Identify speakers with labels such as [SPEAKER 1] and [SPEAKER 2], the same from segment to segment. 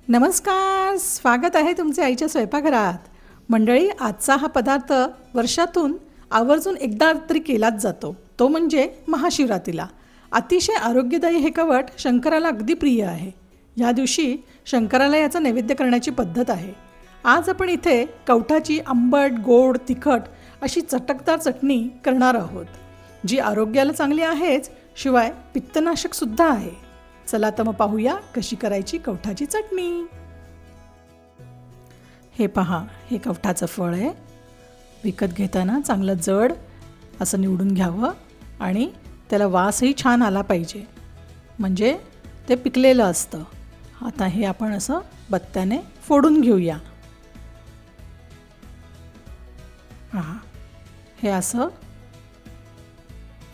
[SPEAKER 1] नमस्कार, स्वागत आहे तुमचे आईच्या स्वयंपाकघरात. मंडळी, आजचा हा पदार्थ वर्षातून आवर्जून एकदा तरी केलाच जातो, तो म्हणजे महाशिवरात्रीला. अतिशय आरोग्यदायी हे कवट शंकराला अगदी प्रिय आहे. या दिवशी शंकराला याचा नैवेद्य करण्याची पद्धत आहे. आज आपण इथे कवठाची आंबट, गोड, तिखट अशी चटकदार चटणी करणार आहोत, जी आरोग्याला चांगली आहेच, शिवाय पित्तनाशकसुद्धा आहे. चला तर मग पाहूया कशी करायची कवठाची चटणी. हे पहा, हे कवठाचं फळ आहे. विकत घेताना चांगलं जड असं निवडून घ्यावं आणि त्याला वासही छान आला पाहिजे, म्हणजे ते पिकलेलं असतं. आता हे आपण असं बत्त्याने फोडून घेऊया. पहा, हे असं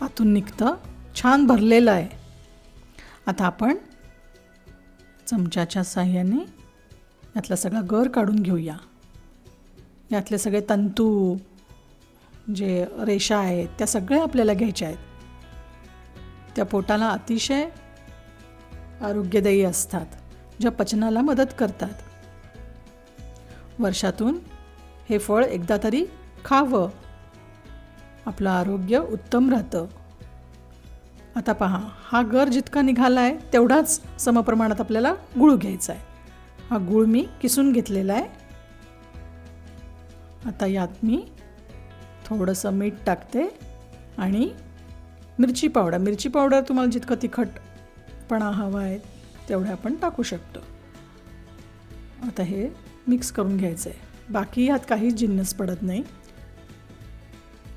[SPEAKER 1] आतून निघतं, छान भरलेलं आहे. आता आपण चमच्याच्या साहाय्याने यातला सगळा गर काढून घेऊया. यातले सगळे तंतू, जे रेषा आहेत, त्या सगळ्या आपल्याला घ्यायच्या आहेत. त्या पोटाला अतिशय आरोग्यदायी असतात, ज्या पचनाला मदत करतात. वर्षातून हे फळ एकदा तरी खावं, आपलं आरोग्य उत्तम राहतं. आता पहा, हा गर जितका निघाला आहे तेवढाच समप्रमाणात आपल्याला गूळ घ्यायचा आहे. हा गूळ मी किसून घेतलेला आहे. आता यात मी थोडंसं मीठ टाकते आणि मिरची पावडर तुम्हाला जितकं तिखटपणा हवा आहे तेवढं आपण टाकू शकतो. आता हे मिक्स करून घ्यायचं आहे. बाकी ह्यात काहीच जिन्नस पडत नाही.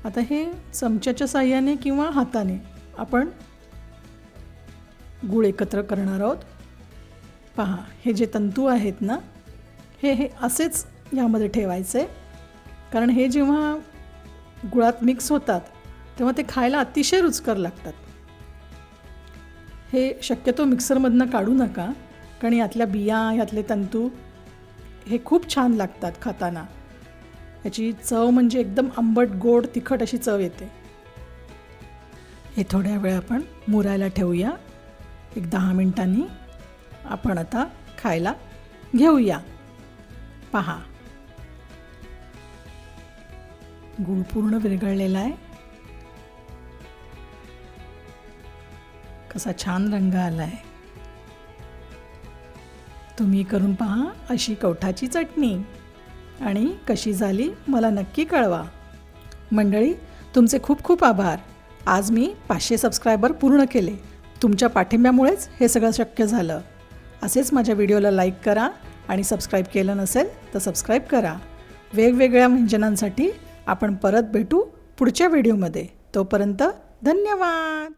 [SPEAKER 1] आता हे चमच्याच्या साहाय्याने किंवा हाताने आपण गूळ एकत्र करणार आहोत. पहा, हे जे तंतू आहेत ना, हे असेच यामध्ये ठेवायचे, कारण हे जेव्हा गुळात मिक्स होतात तेव्हा ते खायला अतिशय रुचकर लागतात. हे शक्यतो मिक्सरमधनं काढू नका, कारण यातल्या बिया, यातले तंतू हे खूप छान लागतात खाताना. याची चव म्हणजे एकदम आंबट, गोड, तिखट अशी चव येते. हे थोड्या वेळ आपण मुरायला ठेवूया. एक 10 मिनिटांनी आपण आता खायला घेऊया. पहा, गूळ पूर्ण विरघळलेला आहे. कसा छान रंग आला आहे. तुम्ही करून पहा अशी कवठाची चटणी, आणि कशी झाली मला नक्की कळवा. मंडळी, तुमचे खूप खूप आभार. आज मी 500 सबस्क्रायबर पूर्ण केले. तुमच्या पाठिंब्यामुळेच हे सगळं शक्य झालं. असेच माझ्या व्हिडिओला लाईक करा आणि सबस्क्राईब केलं नसेल तर सबस्क्राईब करा. वेगवेगळ्या व्यंजनांसाठी आपण परत भेटू पुढच्या व्हिडिओमध्ये. तोपर्यंत धन्यवाद.